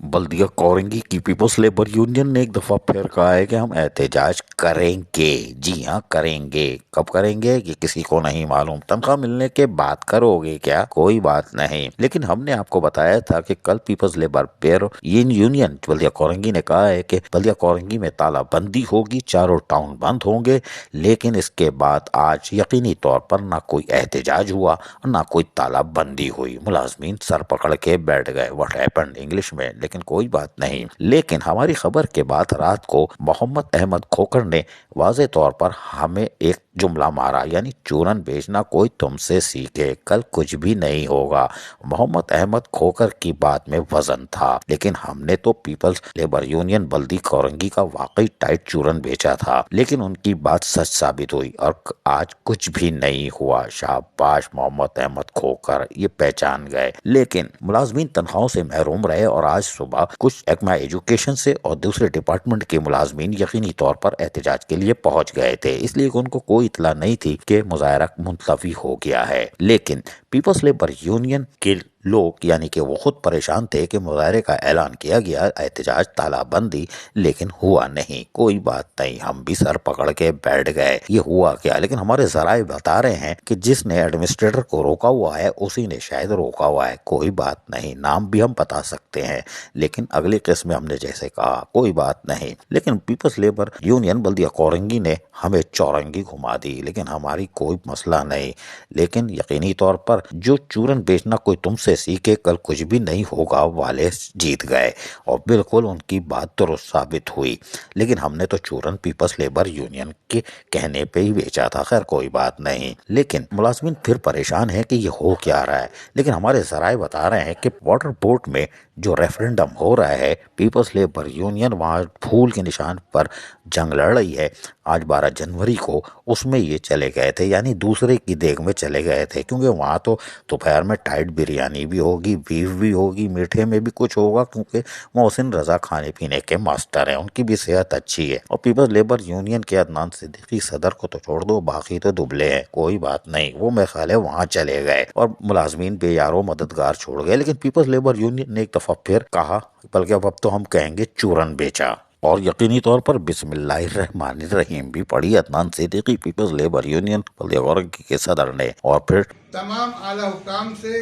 बल्दिया कोरंगी की peoples labour union ने एक दफा फिर कहा है कि हम एहतजाज करेंगे। जी हाँ, करेंगे। कब करेंगे ये किसी को नहीं मालूम। तनख्वाह मिलने के बाद करोगे क्या, कोई बात नहीं। लेकिन हमने आपको बताया था कि कल peoples labour pair union Baldia Korangi ने कहा है कि बल्दिया कोरंगी में तालाबंदी होगी, चारों टाउन बंद होंगे। लेकिन इसके बाद आज यकीनी तौर पर ना कोई एहतजाज हुआ और ना कोई तालाबंदी हुई। मुलाजमीन सर पकड़ के बैठ गए, व्हाट हैपेंड इंग्लिश में। लेकिन कोई बात नहीं। लेकिन हमारी खबर के बाद रात को मोहम्मद अहमद खोकर ने वाज़े तौर पर हमें एक जुमला मारा, यानी चूरन बेचना कोई तुमसे सीखे, कल कुछ भी नहीं होगा। मोहम्मद अहमद खोकर की बात में वजन था, लेकिन हमने तो पीपल्स लेबर यूनियन बल्दी कोरंगी का वाकई टाइट चूरन बेचा था। लेकिन उनकी बात सच साबित हुई और आज कुछ भी नहीं हुआ। शाबाश मोहम्मद अहमद खोकर, ये पहचान गए। लेकिन मुलाजमीन तनख्वाहों से महरूम रहे और आज सुबह कुछ एक्मा एजुकेशन से और दूसरे डिपार्टमेंट के मुलाजमीन यकीनी तौर पर एहतजाज के लिए पहुंच गए थे, इसलिए उनको कोई इतला नहीं थी कि मुजाहरा मुलतवी हो गया है। लेकिन पीपल्स लेबर यूनियन के लोग यानी कि वो खुद परेशान थे कि मुजाहरे का ऐलान किया गया, एहतजाज तालाबंदी, लेकिन हुआ नहीं। कोई बात नहीं, हम भी सर पकड़ के बैठ गए। ये हुआ क्या? लेकिन हमारे जराए बता रहे हैं कि जिसने एडमिनिस्ट्रेटर को रोका हुआ है उसी ने शायद रोका हुआ है। कोई बात नहीं, नाम भी हम बता सकते हैं, लेकिन अगली किस्म में हमने जैसे कहा कोई बात नहीं। लेकिन peoples labour union Baldia Korangi ने हमें चौरंगी घुमा दी, लेकिन हमारी कोई मसला नहीं। लेकिन यकीनी तौर पर जो चूरन बेचना कोई तुमसे सीखे, कल कुछ भी नहीं होगा वाले जीत गए और बिल्कुल उनकी बात दुरुस्त साबित हुई। लेकिन हमने तो चूरन पीपल्स लेबर यूनियन के कहने पे ही बेचा था। खैर कोई बात नहीं। लेकिन मुलाजमीन फिर परेशान है कि ये हो क्या रहा है। लेकिन हमारे जराए बता रहे हैं कि वाटर बोर्ड में जो रेफरेंडम हो रहा है, पीपल्स लेबर यूनियन वहाँ फूल के निशान पर जंग लड़ रही है आज 12 जनवरी को, उसमें ये चले गए थे, यानी दूसरे की देख में चले गए थे। क्योंकि वहाँ तो दोपहर में टाइट बिरयानी भी होगी, बीफ भी होगी, मीठे में भी कुछ होगा, क्योंकि मोहसिन रजा खाने पीने के मास्टर हैं, उनकी भी सेहत अच्छी है। और पीपल्स लेबर यूनियन के अदनान सिद्दीकी सदर को तो छोड़ दो, बाकी तो दुबले हैं। कोई बात नहीं, वो मेरे ख्याल है वहाँ चले गए और मुलाजमीन बेयारो मददगार छोड़ गए। लेकिन पीपल्स लेबर यूनियन ने एक दफा फिर कहा, बल्कि अब तो हम कहेंगे चूरन बेचा, और यकीनी तौर पर बिस्मिल्लाहिर्रहमानिर्रहीम भी पढ़ी Adnan Siddiqui people's labour union Baldia Korangi के सदर ने। और फिर तमाम आला हुकाम से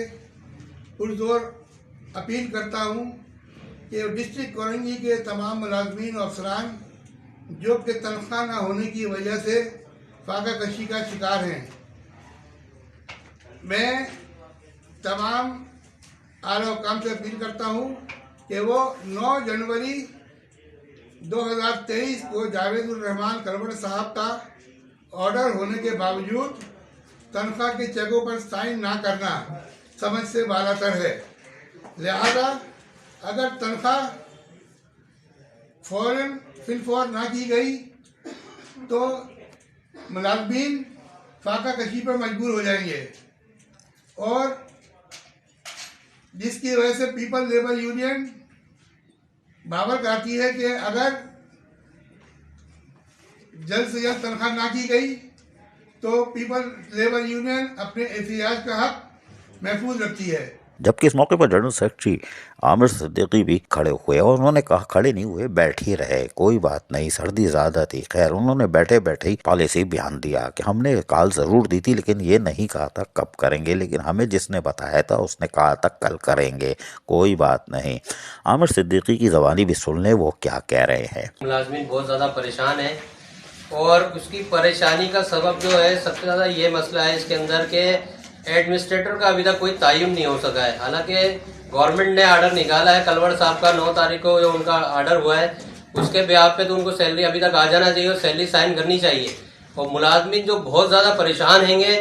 पुरजोर अपील करता हूँ कि डिस्ट्रिक्ट कोरंगी के तमाम मुलाजमीन और अफसरान जो कि तनख्वाह न होने की वजह से फाका कशी का शिकार हैं, मैं तमाम आला हुकाम से अपील करता हूँ कि वो 9 जनवरी 2023 को जावेदुर रहमान कलवड़ साहब का ऑर्डर होने के बावजूद तनख्वाह के चेकों पर साइन ना करना समझ से बालातर है। लिहाजा अगर तनख्वाह फौरन फिलफौर ना की गई तो मुलाजमीन फाका कशी पर मजबूर हो जाएंगे, और जिसकी वजह से पीपल लेबर यूनियन बाबर करती है कि अगर जल्द से जल्द तनख्वाह ना की गई तो पीपल लेबर यूनियन अपने एहतिजाज का हक महफूज रखती है। जबकि इस मौके पर जनरल सेक्रेटरी आमिर सिद्दीकी भी खड़े हुए और उन्होंने कहा, खड़े नहीं हुए, बैठ ही रहे, कोई बात नहीं, सर्दी ज्यादा थी। खैर उन्होंने बैठे बैठे ही पॉलिसी बयान दिया कि हमने कॉल जरूर दी थी, लेकिन ये नहीं कहा था कब करेंगे, लेकिन हमें जिसने बताया था उसने कहा था कल करेंगे। कोई बात नहीं। आमिर सिद्दीकी की जबानी भी सुन ले वो क्या कह रहे हैं। मुलाजमीन बहुत ज़्यादा परेशान है और उसकी परेशानी का सबब जो है सबसे ज़्यादा ये मसला है इसके अंदर के एडमिनिस्ट्रेटर का अभी तक कोई तायुन नहीं हो सका है। हालांकि गवर्नमेंट ने आर्डर निकाला है, कलवड़ साहब का 9 तारीख को जो उनका आर्डर हुआ है उसके ब्याह पे तो उनको सैलरी अभी तक आ जाना चाहिए और सैलरी साइन करनी चाहिए। और मुलाजमीन जो बहुत ज़्यादा परेशान हैंगे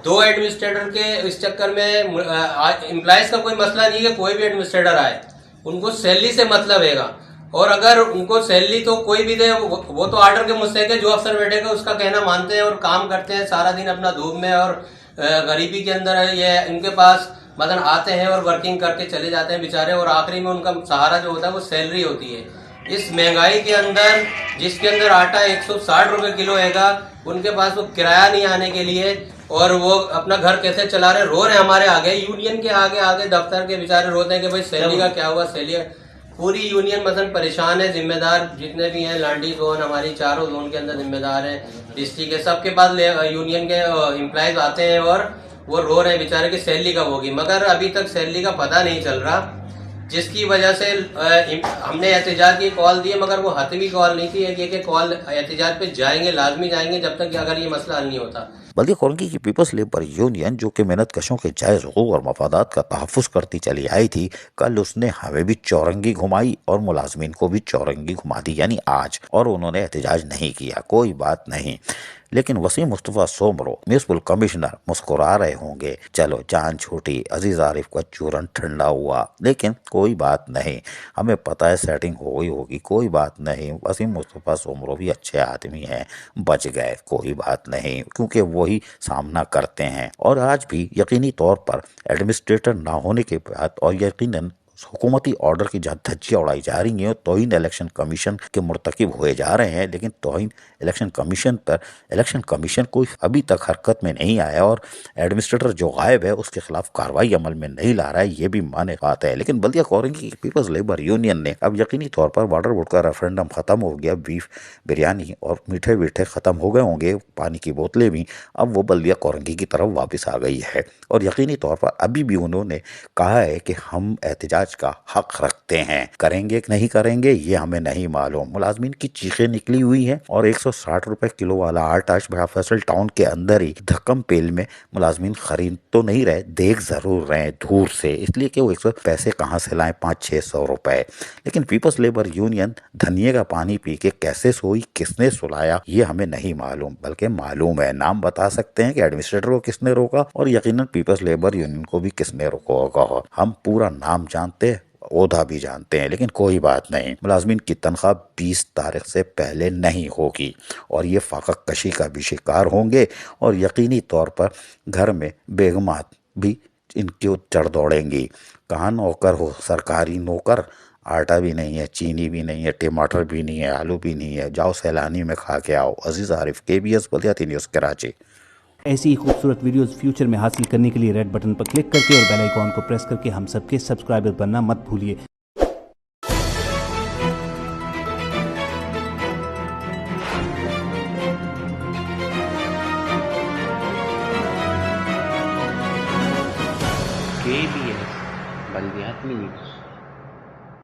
2 एडमिनिस्ट्रेटर के इस चक्कर में, एम्प्लॉयज़ का कोई मसला नहीं है, कोई भी एडमिनिस्ट्रेटर आए उनको सैलरी से मतलब हैगा, और अगर उनको सैलरी तो कोई भी दे वो तो आर्डर के मुस्तहक है, जो अफसर बैठेगा उसका कहना मानते हैं और काम करते हैं सारा दिन अपना धूप में और गरीबी के अंदर है। ये इनके पास मतलब आते हैं और वर्किंग करके चले जाते हैं बेचारे, और आखिरी में उनका सहारा जो होता है वो सैलरी होती है। इस महंगाई के अंदर जिसके अंदर आटा 160 रुपए किलो हैगा, उनके पास वो किराया नहीं आने के लिए और वो अपना घर कैसे चला रहे, रो रहे हमारे आगे, यूनियन के आगे आगे दफ्तर के बेचारे रोते हैं कि भाई सैलरी का क्या हुआ, सैलरी पूरी यूनियन मसलन परेशान है। जिम्मेदार जितने भी हैं, लांडी जोन हमारी चारों जोन के अंदर जिम्मेदार हैं, डिस्ट्रिक्ट के, सबके पास यूनियन के एम्प्लॉयज आते हैं और वो रो रहे हैं बेचारे कि सैलरी कब होगी, मगर अभी तक सैलरी का पता नहीं चल रहा, जिसकी वजह से हमने एहतजाज की कॉल दी मगर वो हतमी कॉल नहीं थी कि कॉल एहतजाज पे जाएंगे, लाजमी जाएंगे जब तक कि अगर ये मसला हल नहीं होता। बल्कि कोरंगी की पीपल्स लेबर यूनियन जो कि मेहनत कशों के जायज हकूक और मफादात का तहफ़्फ़ुज़ करती चली आई थी, कल उसने हमें भी चौरंगी घुमाई और मुलाजमीन को भी चौरंगी घुमा दी, यानी आज, और उन्होंने एहतजाज नहीं किया। कोई बात नहीं। लेकिन वसीम मुस्तफ़ा सोमरो म्यूनिसिपल कमिश्नर मुस्कुरा रहे होंगे, चलो जान छूटी, अजीज आरिफ का चूरन ठंडा हुआ, लेकिन कोई बात नहीं, हमें पता है सेटिंग हो गई होगी, कोई बात नहीं। वसीम मुस्तफ़ा सोमरो भी अच्छे आदमी हैं, बच गए, कोई बात नहीं, क्योंकि वही सामना करते हैं। और आज भी यकीनी तौर पर एडमिनिस्ट्रेटर ना होने के बाद और यकीनन हुकूमती ऑर्डर की जहाँ धज्जियाँ उड़ाई जा रही हैं, तौहीन इलेक्शन कमीशन के मुर्तकिब हुए जा रहे हैं, लेकिन तौहीन इलेक्शन कमीशन पर इलेक्शन कमीशन कोई अभी तक हरकत में नहीं आया और एडमिनिस्ट्रेटर जो गायब है उसके खिलाफ कार्रवाई अमल में नहीं ला रहा है, ये भी माने बात है। लेकिन बल्दिया कोरंगी की पीपल्स लेबर यूनियन ने अब यकीनी तौर पर वाटर बोर्ड का रेफरेंडम खत्म हो गया, बीफ बिरयानी और मीठे मीठे खत्म हो गए होंगे, पानी की बोतलें भी, अब वो बल्दिया कोरंगी की तरफ वापस आ गई है। और यकीनी तौर पर अभी भी उन्होंने कहा है कि हम एहतजाज का हक रखते हैं, करेंगे कि नहीं करेंगे ये हमें नहीं मालूम। मुलाजमीन की चीखें निकली हुई हैं और 160 रुपए किलो वाला आटा बड़ा फैसल टाउन के अंदर ही धक्कम पेल में मुलाजमीन खरीद तो नहीं रहे, देख जरूर रहे दूर से, इसलिए कि वो 100 पैसे कहाँ से लाएं, 500-600 रुपए। लेकिन पीपल्स लेबर यूनियन धनिये का पानी पी के कैसे सोई, किसने सुलाया, ये हमें नहीं मालूम, बल्कि मालूम है, नाम बता सकते हैं कि एडमिनिस्ट्रेटर को किसने रोका और यकीनन पीपल्स लेबर यूनियन को भी किसने रोका होगा। हम पूरा नाम जानते, ओहदा भी जानते हैं, लेकिन कोई बात नहीं, मुलाजमीन की तनख्वाह 20 तारीख से पहले नहीं होगी और ये फाका कशी का भी शिकार होंगे और यकीनी तौर पर घर में बेगमात भी इनके चढ़ दौड़ेंगी। कहाँ नौकर हो, सरकारी नौकर, आटा भी नहीं है, चीनी भी नहीं है, टमाटर भी नहीं है, आलू भी नहीं है, जाओ सैलानी में खा के आओ। अजीज आरिफ, KBS बल्दियाती न्यूज़ कराची। ऐसी ही खूबसूरत वीडियोस फ्यूचर में हासिल करने के लिए रेड बटन पर क्लिक करके और बेल आइकॉन को प्रेस करके हम सबके सब्सक्राइबर बनना मत भूलिए। KBS बल्दियाती न्यूज़।